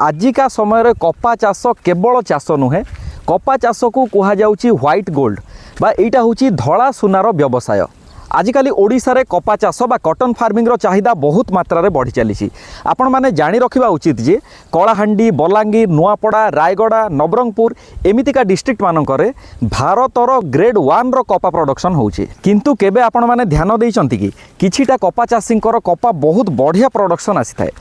आजिका समय कपा चाष केवल चाष नुहे कपा चाष को कह व्हाइट गोल्ड बा एटा होची धला सुनार व्यवसाय। आजिकाली ओडिशा रे कपा चाष बा कॉटन फार्मिंग रो चाहिदा बहुत मात्रा रे बढ़ी चली। आपण माने जानी रखिबा उचित जे कलाहांडी बलांगीर नुआपड़ा रायगड़ा नवरंगपुर एमितिका डिस्ट्रिक्ट मानकरे भारतर ग्रेड 1 रो कपा प्रोडक्शन होउची। किंतु केबे आपण माने ध्यान देइचंती कि किछिटा कपा चाषींकर कपा बहुत बढ़िया प्रोडक्शन आसी थाए।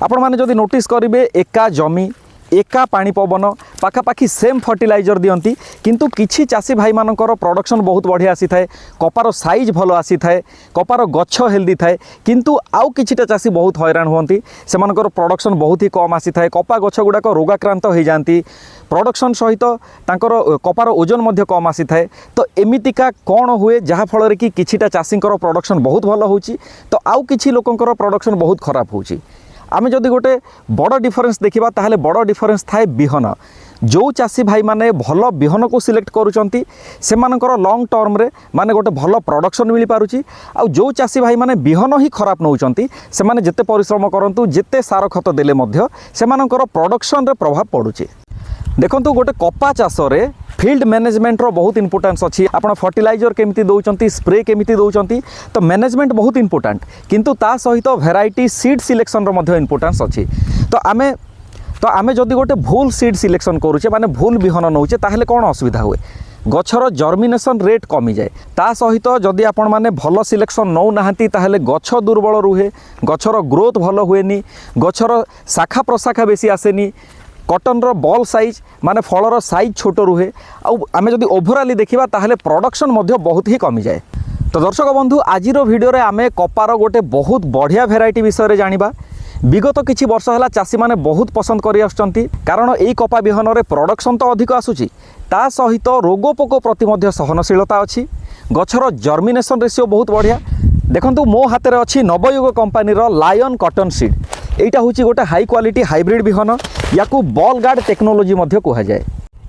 आपण माने जदि नोटिस करिवे एका जमी एका पानी पवन पाखापाखि सेम फर्टिलाइजर दियंती किंतु किछि चाषी भाई मानकर प्रोडक्शन बहुत बढ़िया आसी थाए। कपार साइज भलो आसी थाए कपार गच्छ हेल्दी थाए किंतु आउ किछिटा चाषी बहुत हैरान हुअंती सेमानकर प्रोडक्शन बहुत ही कम आसी थाए। कपा गच्छ गुडाक रोगाक्रांत हो जाती प्रोडक्शन सहित तांकर कपार ओजन मध्य कम आसी थाए। तो एमितिका कौन हुए जहाँ फल कि किछिटा चाषींकर प्रोडक्शन बहुत भलो होउची तो आउ किछि लोकंकर प्रोडक्शन बहुत खराब होउची। आमे जदि गोटे बड़ डिफरेन्स देखा ताहले बड़ डिफरेन्स थाए बिहन। जो चाषी भाई माने भल बिहन को सिलेक्ट करुचंती सेमानकर लॉन्ग टर्म रे माने गोटे भल प्रोडक्शन मिल पारुची। आ जो चाषी भाई माने बिहन ही खराब नौचंती सेमाने जेते परिश्रम करंतु जेते सार खत देले मध्य सेमानकर प्रोडक्शन रे प्रभाव पड़ुची। देखंतु गोटे कपा चाष रे फील्ड मैनेजमेंट रो बहुत इंपोर्टेंस अच्छी। आपण फर्टिलाइजर केमिति दौचंती स्प्रे केमिति दौचंती तो मैनेजमेंट बहुत इंपोर्टेंट किंतु ता सहित वेराइटी सीड सिलेक्शन रो मध्य इंपोर्टेंस अच्छी। तो आमे जदि गोटे भूल सीड सिलेक्शन करूचे माने भूल बिहन नौचे ताहले कौन असुविधा हुए गछर जर्मिनेशन रेट कमी जाए। ता सहित जदि आपण माने भल सिलेक्शन नौ नाहंती ताहले गछ दुर्बल रुहे गछर ग्रोथ भल हुएनी गछर शाखा प्रशाखा बेसी आसेनी कॉटन रो बॉल साइज माने फलर साइज छोट रुहे आमे जदि ओभराली देखिबा ताहले प्रोडक्शन मध्य बहुत ही कमी जाए। तो दर्शक बंधु आज वीडियो रे आमे कपार गोटे बहुत बढ़िया भेराइटी विषय रे जानिबा। विगत किछि वर्ष होला चाषी माने बहुत पसंद करि आछंती कारण एई कपा बिहन रे प्रोडक्शन तो अधिक आसुची ता सहित रोगपोक प्रति मध्य सहनशीलता अछि गछर जर्मिनेशन रेशियो बहुत बढ़िया। देखंतु मो हाथ रे अछि नवयुग कंपनी रो लायन कॉटन सीड एटा होची गोटे हाई क्वालिटी हाइब्रिड बिहन याकू बॉल गार्ड टेक्नोलोजी मध्य कहा जाए।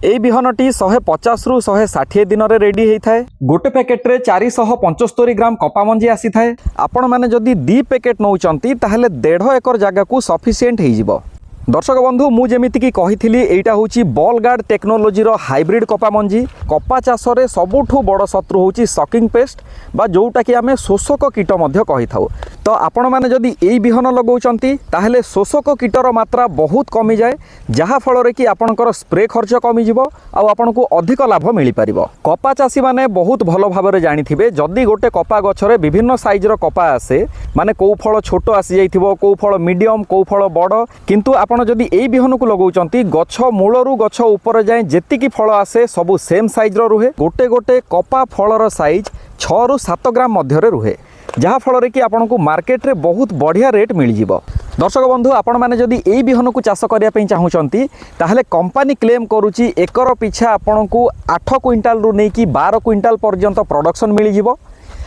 एई बिहनटी 150 रु 160 दिन रे रेडी हेई थाए। गोटे पैकेट रे 475 ग्राम कपा मंजी आसी थाए। आपण माने जदि 2 पैकेट नौचंती ताहले 1.5 एकर जागा को सफिशिएंट हेई जिवो। दर्शक बंधु मु जेमिति की कहिथिली एटा होची बॉल गार्ड टेक्नोलोजी रो हाइब्रिड कपा मंजी। कपा चाष रे सबुठु बड़ शत्रु होची सकिंग पेस्ट बा जोटा कि आमे शोषक कीट मध्य कहि थाउ। तो आपण माने जदि एई बिहन लगौचंती ताहले शोषक कीटर मात्रा बहुत कमी जाए जहाँ फल रे कि आपणकर स्प्रे खर्च कमी जिवो आ आपनकु अधिक लाभ मिली परिबो। कपा चाषी माने बहुत भलो भाबरे जानिथिबे जदि गोटे कपा गछरे विभिन्न साइज रो कपा आसे माने को फल छोटो आसी जाइथिबो को फल मीडियम को फल बड़ किंतु आपण जदि एई बिहन को लगौचंती गछ मूलरू गछ ऊपर जाए जेतिकी फल आसे सबु सेम साइज रो रुहे। गोटे गोटे कपा फलर साइज 6 रु 7 ग्राम मध्य रे रुहे जहाँ फल रे कि आपनकु मार्केट रे बहुत बढ़िया रेट मिल जिवो। दर्शक बंधु आपण माने जदि एई बिहन को चाष करिया पई चाहुचंती ताहले कंपनी क्लेम करूची एकर पिछा आपनकु 8 क्विंटाल रु नै कि 12 क्विंटाल पर्यंत प्रोडक्शन मिल जिवो।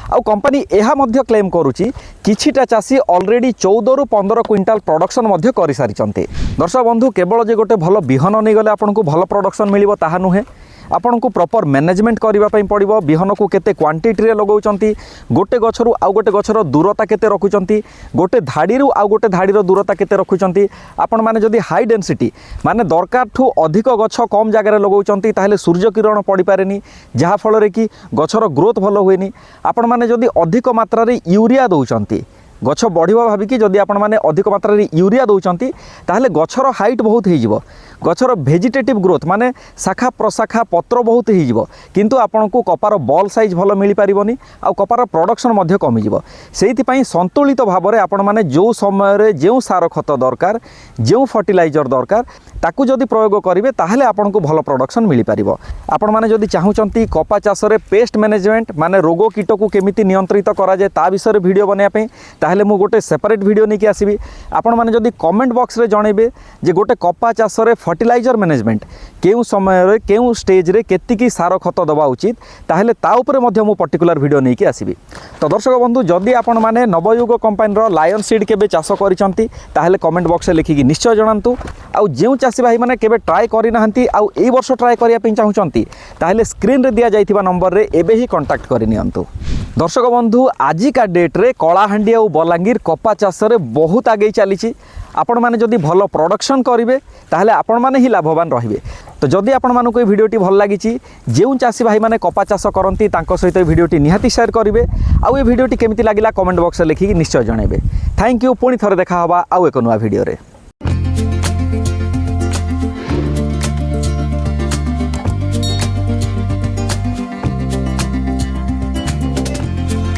आ कंपनी एहा मध्य क्लेम करूची किछिटा चाषी ऑलरेडी 14 रु 15 क्विंटाल प्रोडक्शन मध्य करि सारिचंते। दर्शक बंधु केवल जे गोटे भलो बिहन नै गले आपनकु भलो प्रोडक्शन मिलिबो ताहा नुहे आपन को प्रॉपर मैनेजमेंट करबा पई पड़िबो। बिहन को केते क्वांटिटी रे लगौचंती गोटे गछरु आउ गोटे गछर दूरता केते रखुचंती गोटे धाड़ी रु आउ गोटे धाड़ी रो दूरता केते रखुचंती। आपण माने जदि हाई डेंसिटी माने दरकार ठू अधिक गछ कम जगह रे लगौचंती ताहले सूर्य किरण पड़ी पारेनी जहाँ फल रे कि गछर ग्रोथ भलो हुएनी। आपण माने जदि अधिक मात्रा रे यूरिया दौचंती गछ बढ़िबा भाबिकी जदि आपण माने अधिक मात्रा रे यूरिया दौचंती ताहले गछर हाइट बहुत हेई जिवो गछर भेजिटेटिव ग्रोथ माने शाखा प्रशाखा पत्र बहुत हेई जिवो किंतु आपनकु कपार बॉल साइज भलो मिली पारिबोनी आ कपार प्रोडक्शन मध्य कमी जिवो। सेहिति पई संतुलित भाबरे आपण माने जो समय रे जेउ सार खत दरकार जेउ फर्टिलाइजर दरकार ताकू जदि प्रयोग करिवे ताहले आपनकु भलो प्रोडक्शन मिली पारिबो। आपण माने जदि चाहुचंती कपा चाष रे पेस्ट मैनेजमेंट माने रोग कीट को केमिति नियंत्रित करा जाय ता विषय रे वीडियो बनेया पई ताहले मु गोटे सेपरेट वीडियो नेकी आसीबी। आपण माने जदि कमेंट बॉक्स रे जणेबे जे गोटे कपा चाष रे फर्टिलाइजर मैनेजमेंट केउ समय रे केउ स्टेज रे केतिकी सार खत दबा उचित ताहले ता उपरे मध्य मु पर्टिकुलर वीडियो नेकी आसीबी। तो दर्शक बंधु जदि आपण माने नवयुग कंपनी रो लायन सीड केबे चाष करिसंती ताहले कमेंट बॉक्स रे लिखिकी निश्चय जणांतु। आउ जेउ चाषी भाई माने केबे ट्राई करि नाहंती आउ एई वर्ष ट्राई करिया पई चाहुचंती ताहले स्क्रीन रे दिया जाइथिबा नंबर रे एबे ही कांटेक्ट करि नियंतु। दर्शक बंधु आजिका डेट्रे कलाहांडी और बलांगीर कपा चाष बहुत आगे चली आपण मैंने जदि भल प्रोडक्शन करेंगे ताहले आपण मैंने ही लाभवान रहिबे। तो जदि आपण मानक ये भिडियोटी भल लगी जो चाषी भाई मैंने कपा चाष करती सहित भिडियोटी निहाती शेयर करेंगे आउ ये भिडियोटी केमिति लागिला कमेंट बॉक्स लिखिकी निश्चय जनइबे। थैंक यू पुणी थरे देखा आउ एक नुआ भिडियो रे।